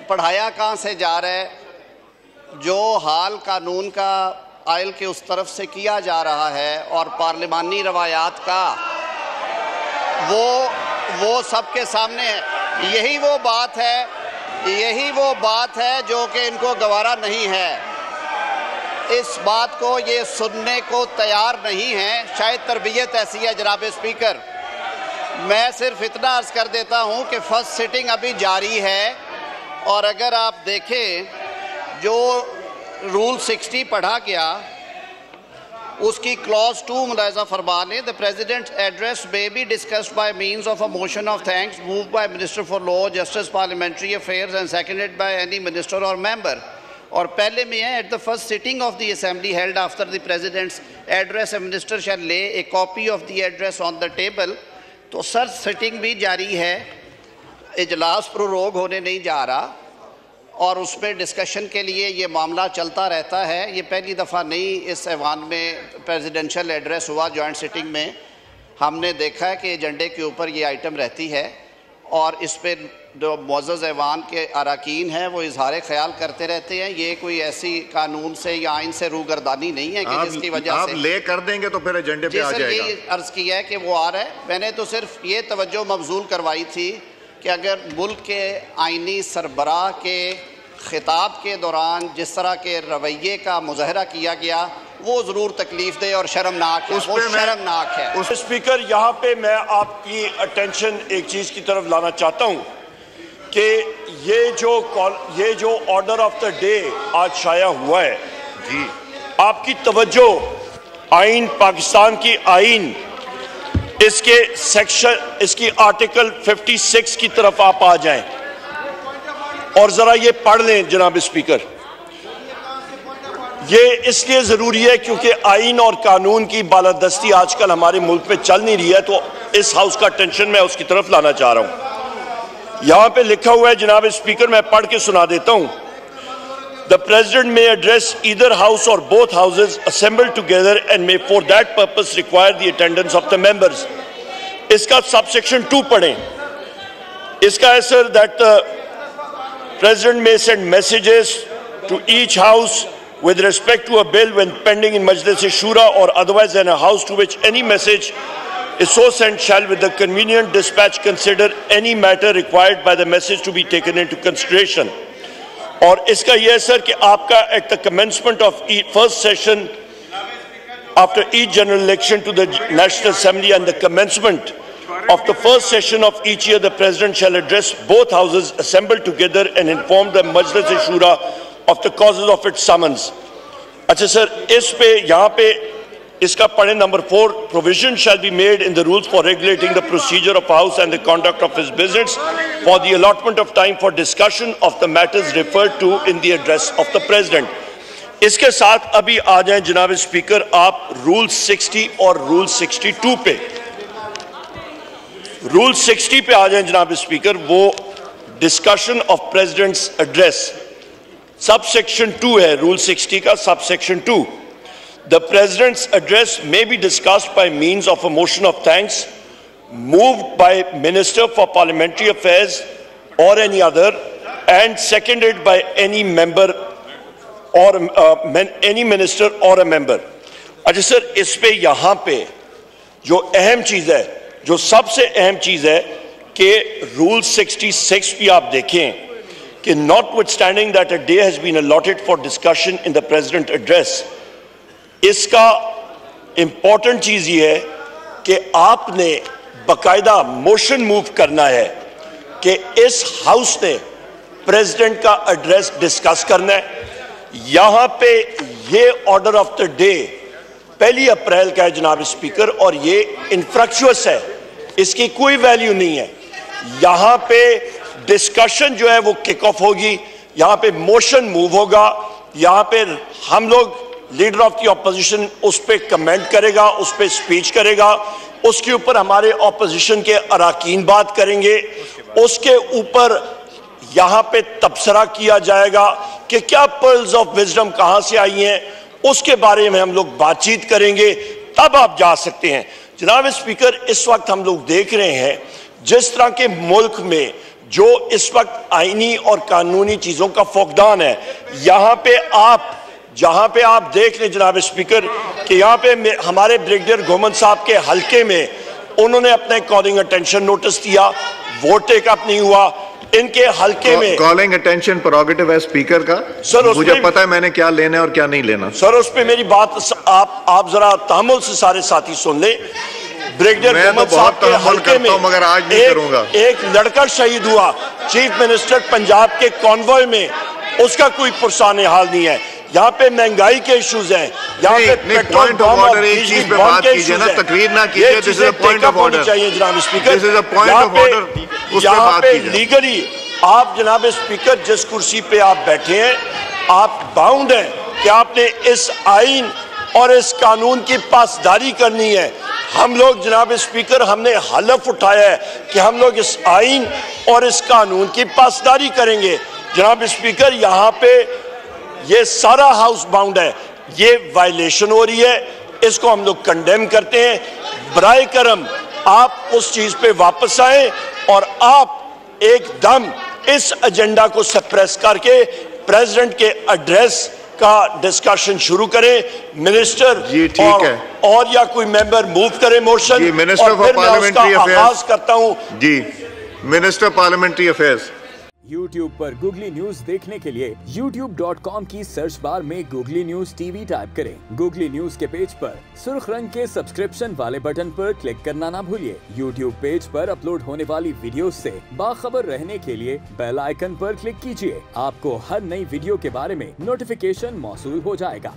पढ़ाया कहाँ से जा रहा है? जो हाल कानून का आयल के उस तरफ से किया जा रहा है और पार्लिमानी रवायात का वो सबके सामने है। यही वो बात है जो कि इनको गवारा नहीं है। इस बात को ये सुनने को तैयार नहीं है। शायद तरबियत ऐसी है जनाब स्पीकर। मैं सिर्फ इतना अर्ज कर देता हूं कि फर्स्ट सिटिंग अभी जारी है और अगर आप देखें जो रूल 60 पढ़ा गया उसकी क्लॉज 2 मुलाज़ा फरमान है, the president address may be discussed by means of a motion of thanks moved by minister for law, justice, parliamentary affairs and seconded by any minister और मेंबर। और पहले में है, at the first sitting of the assembly held after the president's address a minister shall lay a copy of the address on the table. तो sir sitting भी जारी है, इजलास प्रोरोग होने नहीं जा रहा और उसमें डिस्कशन के लिए ये मामला चलता रहता है। ये पहली दफ़ा नहीं इस ऐवान में प्रेसिडेंशियल एड्रेस हुआ। जॉइंट सिटिंग में हमने देखा है कि एजेंडे के ऊपर ये आइटम रहती है और इस पर जो मुअज़्ज़ज़ ऐवान के अरकान हैं वो इजहार ख्याल करते रहते हैं। ये कोई ऐसी कानून से या आइन से रूगर्दानी नहीं है कि जिसकी वजह से आप ले कर देंगे तो फिर एजेंडे पे आ जाएगा। यही अर्ज़ किया है कि वो आ रहा है। मैंने तो सिर्फ ये तवज्जो मबजूल करवाई थी कि अगर मुल्क के आइनी सरबराह के खिताब के दौरान जिस तरह के रवैये का मुज़ाहरा किया गया वो ज़रूर तकलीफ दे और शर्मनाक है, वो शर्मनाक है। स्पीकर, यहाँ पे मैं आपकी अटेंशन एक चीज़ की तरफ लाना चाहता हूँ कि ये जो ऑर्डर ऑफ द डे आज शाया हुआ है जी, आपकी तवज्जो आइन, पाकिस्तान की आइन, इसके सेक्शन, इसकी आर्टिकल 56 की तरफ आप आ जाएं और जरा ये पढ़ लें जनाब स्पीकर। ये इसलिए जरूरी है क्योंकि आइन और कानून की बालादस्ती आजकल हमारे मुल्क में चल नहीं रही है, तो इस हाउस का टेंशन मैं उसकी तरफ लाना चाह रहा हूं। यहां पे लिखा हुआ है जनाब स्पीकर, मैं पढ़ के सुना देता हूं। The President may address either house or both houses assembled together and may for that purpose require the attendance of the members. इसका subsection 2 पढ़ें। इसका है sir that the President may send messages to each house with respect to a bill when pending in Majlis-e-Shura or otherwise in a house to which any message is so sent shall with the convenient dispatch consider any matter required by the message to be taken into consideration. और इसका यह है sir कि आपका at the commencement of first session after each general election to the National Assembly and the commencement of the first session of each year, the President shall address both houses assembled together and inform the Majlis-e-Shura of the causes of its summons. अच्छा sir, इस पे यहाँ पे इसका पढ़े number 4, provision shall be made in the rules for regulating the procedure of House and the conduct of his business for the allotment of time for discussion of the matters referred to in the address of the President. इसके साथ अभी आ जाएं जनाब speaker आप rule 60 और rule 62 पे। Rule 60 पे आ जाएं जनाब स्पीकर, वो discussion of president's address subsection 2 है रूल 60 का subsection 2। The President's address may be discussed by means of a motion of thanks moved by Minister for Parliamentary Affairs or any other and seconded by any member or any minister or a member. अच्छा sir, इस पे यहाँ पे जो अहम चीज़ है, जो सबसे अहम चीज़ है कि रूल 66 भी आप देखें कि notwithstanding that a day has been allotted for discussion in the President address, इसका इंपॉर्टेंट चीज ये है कि आपने बकायदा मोशन मूव करना है कि इस हाउस ने प्रेसिडेंट का एड्रेस डिस्कस करना है। यहां पे ये ऑर्डर ऑफ द डे 1 अप्रैल का है जनाब स्पीकर और ये इनफ्रक्चुअस है, इसकी कोई वैल्यू नहीं है। यहां पे डिस्कशन जो है वो किक ऑफ होगी, यहां पे मोशन मूव होगा, यहां पे हम लोग लीडर ऑफ द ऑपोजिशन उस पर कमेंट करेगा, उस पर स्पीच करेगा, उसके ऊपर हमारे ऑपोजिशन के अरकान बात करेंगे, उसके ऊपर यहाँ पे तबसरा किया जाएगा कि क्या पर्ल्स ऑफ विजडम कहाँ से आई हैं, उसके बारे में हम लोग बातचीत करेंगे, तब आप जा सकते हैं। जनाब स्पीकर, इस वक्त हम लोग देख रहे हैं जिस तरह के मुल्क में जो इस वक्त आईनी और कानूनी चीजों का फौकदान है। जहां पे आप देख लें जनाब स्पीकर कि यहाँ पे हमारे ब्रिगेडियर गोमन साहब के हलके में उन्होंने अपने कॉलिंग अटेंशन नोटिस दिया, वोट टेक अप नहीं हुआ। इनके हलके में कॉलिंग अटेंशन प्रोरोगेटिव है स्पीकर का। सर मुझे पता है मैंने क्या लेना है और क्या नहीं लेना। सर उस पे मेरी बात आप जरा तहम्मुल से सारे साथी सुन ले। ब्रिगेडियर गोमन साहब के हलके में मगर आज नहीं करूंगा। एक लड़का शहीद हुआ चीफ मिनिस्टर पंजाब के कॉन्वॉय में, उसका कोई पुरसाने हाल नहीं है। यहाँ पे महंगाई के इश्यूज हैं, यहाँ पे पेट्रोल बम और बिजली बम के इश्यूज हैं। तकरीर ना कीजिए, this is a point of order चाहिए जनाब speaker. This is a point of order. यहाँ पे लीगली आप जनाब स्पीकर जिस कुर्सी पे आप बैठे हैं, आप बाउंड हैं कि आपने इस आइन और इस कानून की पासदारी करनी है। हम लोग जनाब स्पीकर हमने हलफ उठाया है कि हम लोग इस आइन और इस कानून की पासदारी करेंगे। जनाब स्पीकर यहाँ पे ये सारा हाउस बाउंड है, ये वायलेशन हो रही है, इसको हम लोग कंडेम करते हैं। बराए करम आप उस चीज पे वापस आए और आप एकदम इस एजेंडा को सप्रेस करके प्रेसिडेंट के एड्रेस का डिस्कशन शुरू करें। मिनिस्टर जी ठीक है, और या कोई मेंबर मूव करे motion, minister of parliamentary affairs करता हूं जी, मिनिस्टर पार्लियामेंट्री अफेयर्स। YouTube पर गूगली न्यूज देखने के लिए youtube.com की सर्च बार में गूगली न्यूज टीवी टाइप करें। गूगली न्यूज के पेज पर सुर्ख रंग के सब्सक्रिप्शन वाले बटन पर क्लिक करना ना भूलिए। YouTube पेज पर अपलोड होने वाली वीडियोस से बाखबर रहने के लिए बेल आइकन पर क्लिक कीजिए। आपको हर नई वीडियो के बारे में नोटिफिकेशन मौसूल हो जाएगा।